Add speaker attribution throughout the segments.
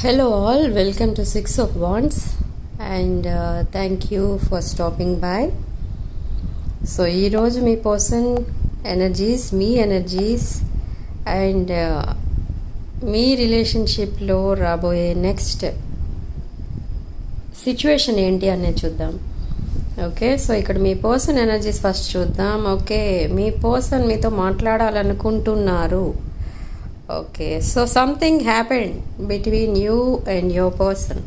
Speaker 1: Hello, all. Welcome to Six of Wands, and thank you for stopping by. So, ఈరోజు మీ person energies, మీ energies and మీ రిలేషన్షిప్లో రాబోయే నెక్స్ట్ సిచ్యువేషన్ ఏంటి అనేది చూద్దాం. ఓకే, సో ఇక్కడ మీ పర్సన్ ఎనర్జీస్ ఫస్ట్ చూద్దాం. ఓకే, మీ పర్సన్ మీతో మాట్లాడాలనుకుంటున్నారు. Okay, so something happened between you and your person.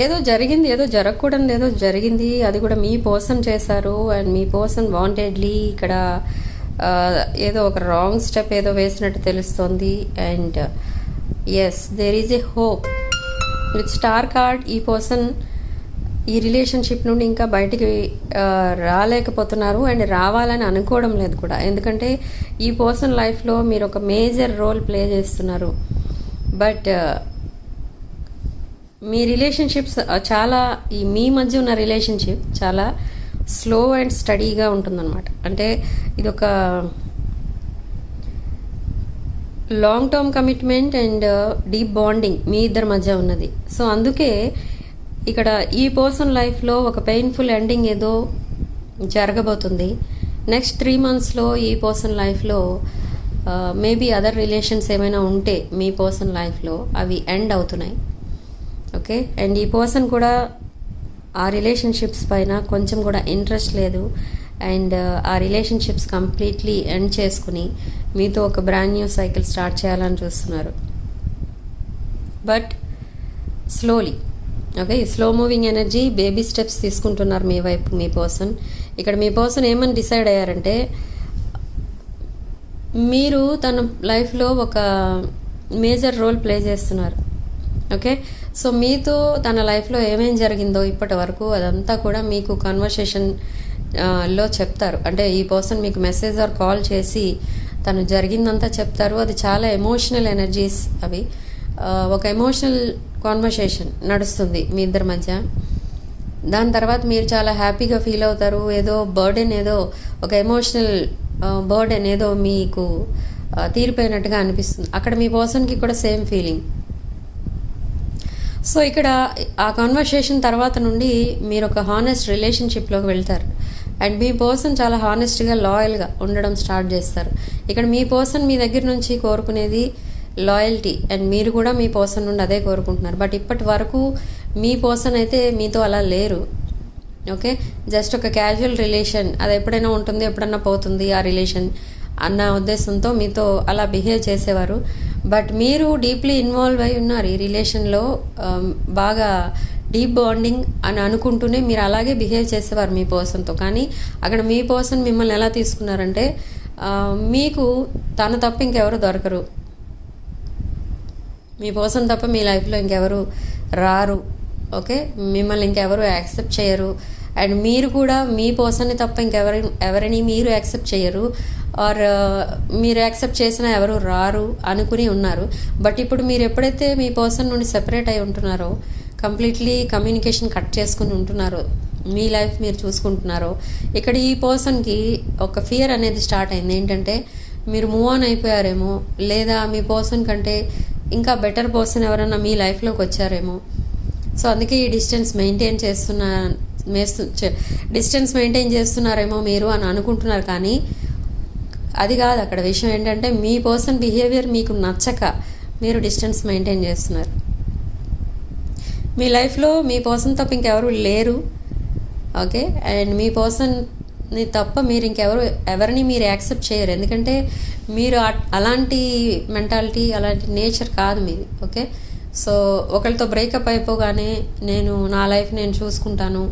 Speaker 1: ఏదో జరిగింది, ఏదో జరగకూడదు, ఏదో జరిగింది. అది కూడా మీ పర్సన్ చేశారు అండ్ మీ పర్సన్ వాంటెడ్లీ ఇక్కడ ఏదో ఒక రాంగ్ స్టెప్ ఏదో వేసినట్టు తెలుస్తుంది. And yes, there is a hope with star card. ఈ పర్సన్ ఈ రిలేషన్షిప్ నుండి ఇంకా బయటికి రాలేకపోతున్నారు అండ్ రావాలని అనుకోవడం లేదు కూడా. ఎందుకంటే ఈ పర్సన్ లైఫ్లో మీరు ఒక మేజర్ రోల్ ప్లే చేస్తున్నారు. బట్ మీ రిలేషన్షిప్స్ చాలా, ఈ మీ మధ్య ఉన్న రిలేషన్షిప్ చాలా స్లో అండ్ స్టడీగా ఉంటుందన్నమాట. అంటే ఇది ఒక long term commitment and deep bonding మీ ఇద్దరి మధ్య ఉన్నది. సో అందుకే ఇక్కడ ఈ పర్సన్ లైఫ్లో ఒక పెయిన్ఫుల్ ఎండింగ్ ఏదో జరగబోతుంది. నెక్స్ట్ 3 monthsలో ఈ పర్సన్ లైఫ్లో మేబీ అదర్ రిలేషన్స్ ఏమైనా ఉంటే మీ పర్సన్ లైఫ్లో అవి ఎండ్ అవుతున్నాయి. ఓకే, అండ్ ఈ పర్సన్ కూడా ఆ రిలేషన్షిప్స్ పైన కొంచెం కూడా ఇంట్రెస్ట్ లేదు అండ్ ఆ రిలేషన్షిప్స్ కంప్లీట్లీ ఎండ్ చేసుకుని మీతో ఒక బ్రాండ్ న్యూ సైకిల్ స్టార్ట్ చేయాలని చూస్తున్నారు. But slowly, okay, slow moving energy, baby steps తీసుకుంటున్నారు మీ వైపు మీ పర్సన్. ఇక్కడ మీ పర్సన్ ఏమని డిసైడ్ అయ్యారంటే మీరు తన లైఫ్లో ఒక మేజర్ రోల్ ప్లే చేస్తున్నారు. ఓకే, సో మీతో తన లైఫ్లో ఏమేం జరిగిందో ఇప్పటి వరకు అదంతా కూడా మీకు కన్వర్సేషన్ లో చెప్తారు. అంటే ఈ పర్సన్ మీకు మెసేజ్ ఆర్ కాల్ చేసి తను జరిగిందంతా చెప్తారు. అది చాలా ఎమోషనల్ ఎనర్జీస్ అవి. ఒక ఎమోషనల్ కాన్వర్సేషన్ నడుస్తుంది మీ ఇద్దరి మధ్య. దాని తర్వాత మీరు చాలా హ్యాపీగా ఫీల్ అవుతారు. ఏదో బర్డెన్, ఏదో ఒక ఎమోషనల్ బర్డెన్ ఏదో మీకు తీరిపోయినట్టుగా అనిపిస్తుంది. అక్కడ మీ పర్సన్కి కూడా సేమ్ ఫీలింగ్. సో ఇక్కడ ఆ కాన్వర్సేషన్ తర్వాత నుండి మీరు ఒక హానెస్ట్ రిలేషన్షిప్లోకి వెళ్తారు అండ్ మీ పర్సన్ చాలా హానెస్ట్గా, లాయల్గా ఉండడం స్టార్ట్ చేస్తారు. ఇక్కడ మీ పర్సన్ మీ దగ్గర నుంచి కోరుకునేది లాయల్టీ అండ్ మీరు కూడా మీ పర్సన్ నుండి అదే కోరుకుంటున్నారు. బట్ ఇప్పటి వరకు మీ పర్సన్ అయితే మీతో అలా లేరు. ఓకే, జస్ట్ ఒక క్యాజువల్ రిలేషన్, అది ఎప్పుడైనా ఉంటుంది, ఎప్పుడైనా పోతుంది ఆ రిలేషన్ అన్న ఉద్దేశంతో మీతో అలా బిహేవ్ చేసేవారు. బట్ మీరు డీప్లీ ఇన్వాల్వ్ అయి ఉన్నారు ఈ రిలేషన్లో, బాగా డీప్ బాండింగ్ అని అనుకుంటూనే మీరు అలాగే బిహేవ్ చేసేవారు మీ పర్సన్తో. కానీ అక్కడ మీ పర్సన్ మిమ్మల్ని ఎలా తీసుకున్నారంటే మీకు తన తప్ప ఇంకెవరు దొరకరు, మీ పర్సన్ తప్ప మీ లైఫ్లో ఇంకెవరు రారు. ఓకే, మిమ్మల్ని ఇంకెవరు యాక్సెప్ట్ చేయరు అండ్ మీరు కూడా మీ పర్సన్ని తప్ప ఎవరిని మీరు యాక్సెప్ట్ చేయరు. ఆర్ మీరు యాక్సెప్ట్ చేసినా ఎవరు రారు అనుకుని ఉన్నారు. బట్ ఇప్పుడు మీరు ఎప్పుడైతే మీ పర్సన్ నుండి సెపరేట్ అయి ఉంటున్నారో, కంప్లీట్లీ కమ్యూనికేషన్ కట్ చేసుకుని ఉంటున్నారో, మీ లైఫ్ మీరు చూసుకుంటున్నారో, ఇక్కడ ఈ పర్సన్కి ఒక ఫియర్ అనేది స్టార్ట్ అయింది. ఏంటంటే మీరు మూవ్ ఆన్ అయిపోయారేమో, లేదా మీ పర్సన్ కంటే ఇంకా బెటర్ పర్సన్ ఎవరన్నా మీ లైఫ్లోకి వచ్చారేమో. సో అందుకే ఈ డిస్టెన్స్ మెయింటైన్ చేస్తున్నారేమో మీరు అని అనుకుంటున్నారు. కానీ అది కాదు అక్కడ విషయం. ఏంటంటే మీ పర్సన్ బిహేవియర్ మీకు నచ్చక మీరు డిస్టెన్స్ మెయింటైన్ చేస్తున్నారు. మీ లైఫ్లో మీ పర్సన్ తప్ప ఇంకెవరు లేరు. ఓకే, అండ్ మీ పర్సన్ని తప్ప మీరు ఎవరిని మీరు యాక్సెప్ట్ చేయరు. ఎందుకంటే మీరు అలాంటి మెంటాలిటీ, అలాంటి నేచర్ కాదు మీది. ఓకే, సో ఒకరితో బ్రేకప్ అయిపోగానే నా లైఫ్ నేను చూసుకుంటాను,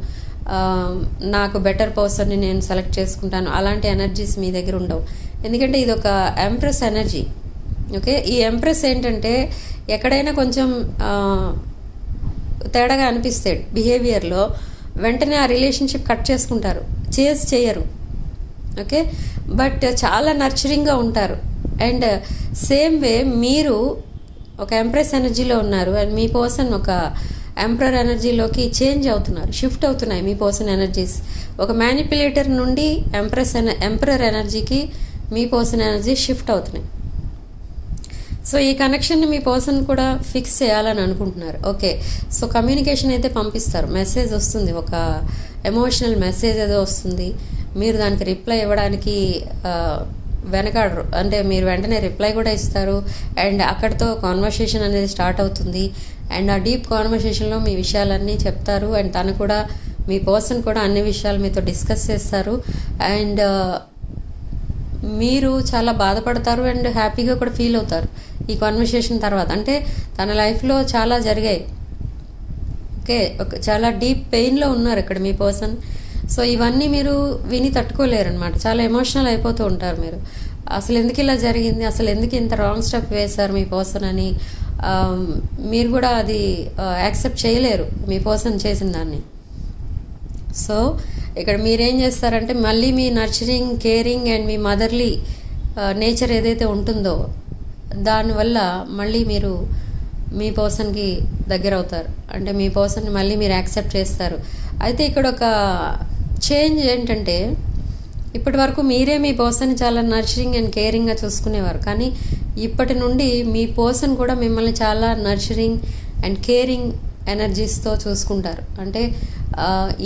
Speaker 1: నాకు బెటర్ పర్సన్ని నేను సెలెక్ట్ చేసుకుంటాను, అలాంటి ఎనర్జీస్ మీ దగ్గర ఉండవు. ఎందుకంటే ఇది ఒక ఎంప్రెస్ ఎనర్జీ. ఓకే, ఈ ఎంప్రెస్ ఏంటంటే ఎక్కడైనా కొంచెం తేడాగా అనిపిస్తే బిహేవియర్లో వెంటనే ఆ రిలేషన్షిప్ కట్ చేసుకుంటారు, చేజ్ చేయరు. ఓకే, బట్ చాలా నర్చరింగ్గా ఉంటారు. అండ్ సేమ్ వే మీరు ఒక ఎంప్రెస్ ఎనర్జీలో ఉన్నారు అండ్ మీ పర్సన్ ఒక ఎంపరర్ ఎనర్జీలోకి చేంజ్ అవుతున్నారు, షిఫ్ట్ అవుతున్నాయి మీ పర్సన్ ఎనర్జీస్. ఒక మ్యానిపులేటర్ నుండి ఎంపరర్ ఎనర్జీకి మీ పర్సన్ ఎనర్జీ షిఫ్ట్ అవుతున్నాయి. సో ఈ కనెక్షన్ని మీ పర్సన్ కూడా ఫిక్స్ చేయాలని అనుకుంటున్నారు. ఓకే, సో కమ్యూనికేషన్ అయితే పంపిస్తారు, మెసేజ్ వస్తుంది, ఒక ఎమోషనల్ మెసేజ్ ఏదో వస్తుంది. మీరు దానికి రిప్లై ఇవ్వడానికి వెనకాడరు, అంటే మీరు వెంటనే రిప్లై కూడా ఇస్తారు. అండ్ అక్కడితో కాన్వర్సేషన్ అనేది స్టార్ట్ అవుతుంది. అండ్ ఆ డీప్ కాన్వర్సేషన్లో మీ విషయాలన్నీ చెప్తారు. అండ్ తను కూడా, మీ పర్సన్ కూడా అన్ని విషయాలు మీతో డిస్కస్ చేస్తారు. అండ్ మీరు చాలా బాధపడతారు అండ్ హ్యాపీగా కూడా ఫీల్ అవుతారు ఈ కాన్వర్సేషన్ తర్వాత. అంటే తన లైఫ్లో చాలా జరిగాయి. ఓకే, చాలా డీప్ పెయిన్లో ఉన్నారు ఇక్కడ మీ పర్సన్. సో ఇవన్నీ మీరు విని తట్టుకోలేరు అనమాట. చాలా ఎమోషనల్ అయిపోతూ ఉంటారు మీరు. అసలు ఎందుకు ఇలా జరిగింది, అసలు ఎందుకు ఇంత రాంగ్ స్టెప్ వేశారు మీ పర్సన్ అని మీరు కూడా అది యాక్సెప్ట్ చేయలేరు మీ పర్సన్ చేసిన దాన్ని. సో ఇక్కడ మీరేం చేస్తారంటే మళ్ళీ మీ నర్చరింగ్, కేరింగ్ అండ్ మీ మదర్లీ నేచర్ ఏదైతే ఉంటుందో దానివల్ల మళ్ళీ మీరు మీ పర్సన్కి దగ్గర అవుతారు. అంటే మీ పర్సన్ని మళ్ళీ మీరు యాక్సెప్ట్ చేస్తారు. అయితే ఇక్కడ ఒక చేంజ్ ఏంటంటే, ఇప్పటి వరకు మీరే మీ పర్సన్ని చాలా నర్చరింగ్ అండ్ కేరింగ్గా చూసుకునేవారు. కానీ ఇప్పటి నుండి మీ పర్సన్ కూడా మిమ్మల్ని చాలా నర్చరింగ్ అండ్ కేరింగ్ ఎనర్జీస్తో చూసుకుంటారు. అంటే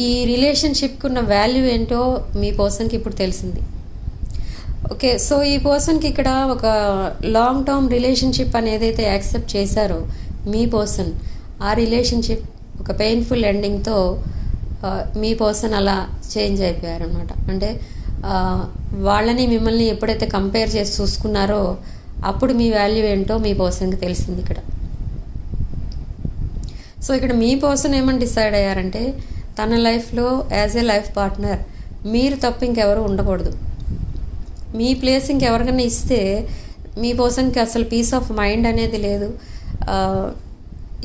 Speaker 1: ఈ రిలేషన్షిప్కి ఉన్న వాల్యూ ఏంటో మీ పర్సన్కి ఇప్పుడు తెలిసింది. ఓకే, సో ఈ పర్సన్కి ఇక్కడ ఒక లాంగ్ టర్మ్ రిలేషన్షిప్ అని ఏదైతే యాక్సెప్ట్ చేశారో మీ పర్సన్, ఆ రిలేషన్షిప్ ఒక పెయిన్ఫుల్ ఎండింగ్తో మీ పర్సన్ అలా చేంజ్ అయిపోయారనమాట. అంటే వాళ్ళని మిమ్మల్ని ఎప్పుడైతే కంపేర్ చేసి చూసుకున్నారో అప్పుడు మీ వాల్యూ ఏంటో మీ పర్సన్కి తెలిసింది ఇక్కడ. సో ఇక్కడ మీ పర్సన్ ఏమని డిసైడ్ అయ్యారంటే, తన లైఫ్లో యాజ్ ఏ లైఫ్ పార్ట్నర్ మీరు తప్ప ఇంకెవరు ఉండకూడదు. మీ ప్లేస్ ఇంకెవరికైనా ఇస్తే మీ పర్సన్కి అసలు పీస్ ఆఫ్ మైండ్ అనేది లేదు,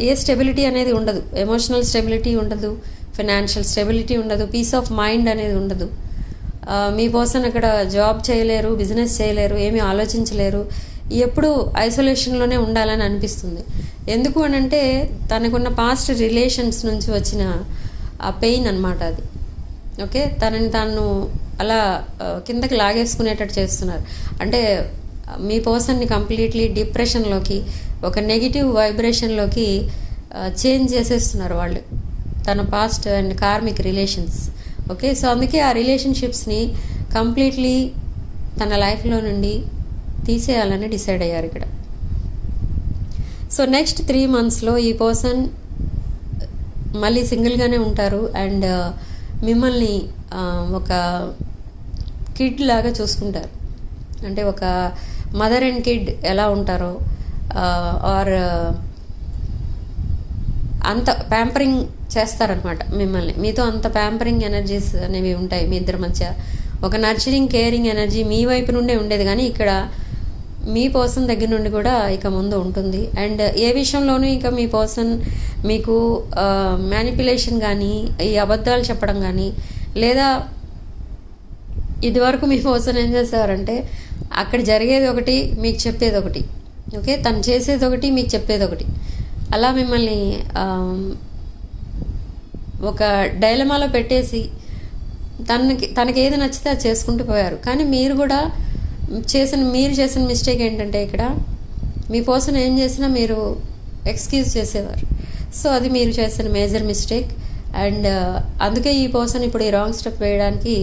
Speaker 1: ఏ స్టెబిలిటీ అనేది ఉండదు, ఎమోషనల్ స్టెబిలిటీ ఉండదు, ఫైనాన్షియల్ స్టెబిలిటీ ఉండదు, పీస్ ఆఫ్ మైండ్ అనేది ఉండదు. మీ పర్సన్ అక్కడ జాబ్ చేయలేరు, బిజినెస్ చేయలేరు, ఏమీ ఆలోచించలేరు, ఎప్పుడు ఐసోలేషన్లోనే ఉండాలని అనిపిస్తుంది. ఎందుకు అని అంటే తనకున్న పాస్ట్ రిలేషన్స్ నుంచి వచ్చిన ఆ పెయిన్ అనమాట అది. ఓకే, తనని తాను అలా కిందకి లాగేసుకునేటట్టు చేస్తున్నారు. అంటే మీ పర్సన్ని కంప్లీట్లీ డిప్రెషన్లోకి, ఒక నెగిటివ్ వైబ్రేషన్లోకి చేంజ్ చేసేస్తున్నారు వాళ్ళు, తన past and karmic relations. Okay, so అందుకే ఆ రిలేషన్షిప్స్ని కంప్లీట్లీ తన లైఫ్లో నుండి తీసేయాలని డిసైడ్ అయ్యారు ఇక్కడ. సో నెక్స్ట్ 3 monthsలో ఈ పర్సన్ మళ్ళీ సింగిల్గానే ఉంటారు. అండ్ మిమ్మల్ని ఒక కిడ్ లాగా చూసుకుంటారు. అంటే ఒక మదర్ అండ్ కిడ్ ఎలా ఉంటారో ఆర్ అంత ప్యాంపరింగ్ చేస్తారనమాట మిమ్మల్ని. మీతో అంత ప్యాంపరింగ్ ఎనర్జీస్ అనేవి ఉంటాయి మీ ఇద్దరి మధ్య. ఒక నర్చరింగ్, కేరింగ్ ఎనర్జీ మీ వైపు నుండే ఉండేది, కానీ ఇక్కడ మీ పర్సన్ దగ్గర నుండి కూడా ఇక ముందు ఉంటుంది. అండ్ ఏ విషయంలోనూ ఇక మీ పర్సన్ మీకు మ్యానిపులేషన్ కానీ, ఈ అబద్ధాలు చెప్పడం కానీ, లేదా ఇదివరకు మీ పర్సన్ ఏం చేసేవారంటే అక్కడ జరిగేది ఒకటి, మీకు చెప్పేది ఒకటి. ఓకే, తను చేసేది ఒకటి, మీకు చెప్పేది ఒకటి. అలా మిమ్మల్ని ఒక డైలమాలో పెట్టేసి తనకి ఏది నచ్చితే అది చేసుకుంటూ పోయారు. కానీ మీరు కూడా మీరు చేసిన మిస్టేక్ ఏంటంటే ఇక్కడ మీ పర్సన్ ఏం చేసినా మీరు ఎక్స్క్యూజ్ చేసేవారు. సో అది మీరు చేసిన మేజర్ మిస్టేక్. అండ్ అందుకే ఈ పర్సన్ ఇప్పుడు ఈ రాంగ్ స్టెప్ వేయడానికి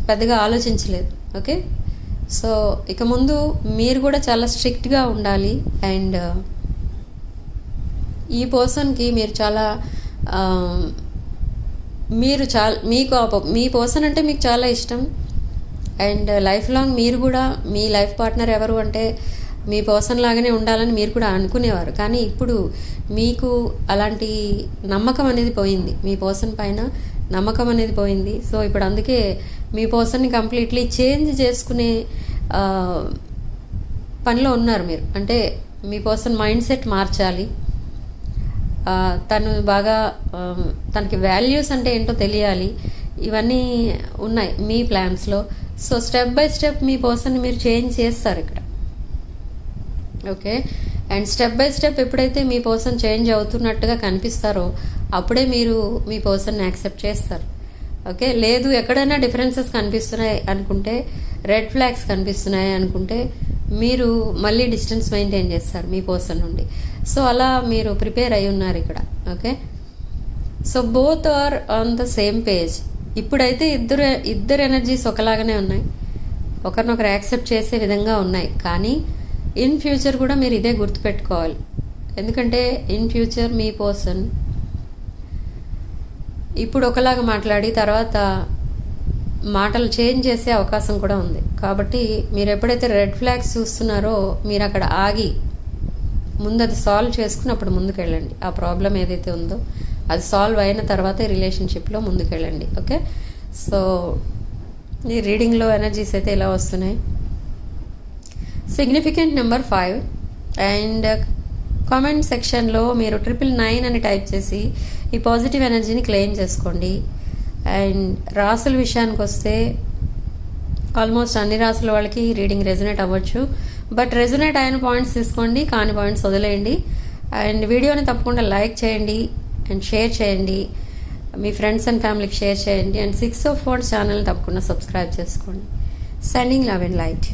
Speaker 1: పెద్దగా ఆలోచించలేదు. ఓకే, సో ఇక ముందు మీరు కూడా చాలా స్ట్రిక్ట్గా ఉండాలి. అండ్ ఈ పర్సన్కి మీరు చాలా మీ పర్సన్ అంటే మీకు చాలా ఇష్టం. అండ్ లైఫ్ లాంగ్ మీరు కూడా మీ లైఫ్ పార్ట్నర్ ఎవరు అంటే మీ పర్సన్ లాగానే ఉండాలని మీరు కూడా అనుకునేవారు. కానీ ఇప్పుడు మీకు అలాంటి నమ్మకం అనేది పోయింది, మీ పర్సన్ పైన నమ్మకం అనేది పోయింది. సో ఇప్పుడు అందుకే మీ పర్సన్ని కంప్లీట్లీ చేంజ్ చేసుకునే పనిలో ఉన్నారు మీరు. అంటే మీ పర్సన్ మైండ్ సెట్ మార్చాలి, తను బాగా తనకి వాల్యూస్ అంటే ఏంటో తెలియాలి, ఇవన్నీ ఉన్నాయి మీ ప్లాన్స్లో. సో స్టెప్ బై స్టెప్ మీ పర్సన్ని మీరు చేంజ్ చేస్తారు ఇక్కడ. Okay, and step by step ఎప్పుడైతే మీ పర్సన్ చేంజ్ అవుతున్నట్టుగా కనిపిస్తారో అప్పుడే మీరు మీ పర్సన్ని యాక్సెప్ట్ చేస్తారు. ఓకే, లేదు ఎక్కడైనా డిఫరెన్సెస్ కనిపిస్తున్నాయి అనుకుంటే, రెడ్ ఫ్లాగ్స్ కనిపిస్తున్నాయి అనుకుంటే మీరు మళ్ళీ డిస్టెన్స్ మెయింటైన్ చేస్తారు మీ పర్సన్ నుండి. సో అలా మీరు ప్రిపేర్ అయి ఉన్నారు ఇక్కడ. Okay, so both are on the same page. ఇప్పుడైతే ఇద్దరు ఎనర్జీస్ ఒకలాగానే ఉన్నాయి, ఒకరినొకరు యాక్సెప్ట్ చేసే విధంగా ఉన్నాయి. కానీ ఇన్ ఫ్యూచర్ కూడా మీరు ఇదే గుర్తుపెట్టుకోవాలి. ఎందుకంటే ఇన్ ఫ్యూచర్ మీ పర్సన్ ఇప్పుడు ఒకలాగా మాట్లాడి తర్వాత మాటలు చేంజ్ చేసే అవకాశం కూడా ఉంది. కాబట్టి మీరు ఎప్పుడైతే రెడ్ ఫ్లాగ్స్ చూస్తున్నారో మీరు అక్కడ ఆగి ముందు అది సాల్వ్ చేసుకుని అప్పుడు ముందుకెళ్ళండి. ఆ ప్రాబ్లం ఏదైతే ఉందో అది సాల్వ్ అయిన తర్వాత రిలేషన్షిప్లో ముందుకెళ్ళండి. ఓకే, సో ఈ రీడింగ్లో ఎనర్జీస్ అయితే ఇలా వస్తున్నాయి. సిగ్నిఫికెంట్ నెంబర్ 5 అండ్ కామెంట్ సెక్షన్లో మీరు 999 అని టైప్ చేసి ఈ పాజిటివ్ ఎనర్జీని క్లెయిమ్ చేసుకోండి. అండ్ రాసుల విషయానికి వస్తే ఆల్మోస్ట్ అన్ని రాసుల వాళ్ళకి రీడింగ్ రెజొనేట్ అవ్వచ్చు. బట్ రెజొనేట్ అయిన పాయింట్స్ తీసుకోండి, కాని పాయింట్స్ వదిలేయండి. అండ్ వీడియోని తప్పకుండా లైక్ చేయండి అండ్ షేర్ చేయండి, మీ ఫ్రెండ్స్ అండ్ ఫ్యామిలీకి షేర్ చేయండి. అండ్ 6 of Wands ఛానల్ని తప్పకుండా సబ్స్క్రైబ్ చేసుకోండి. Sending love and light.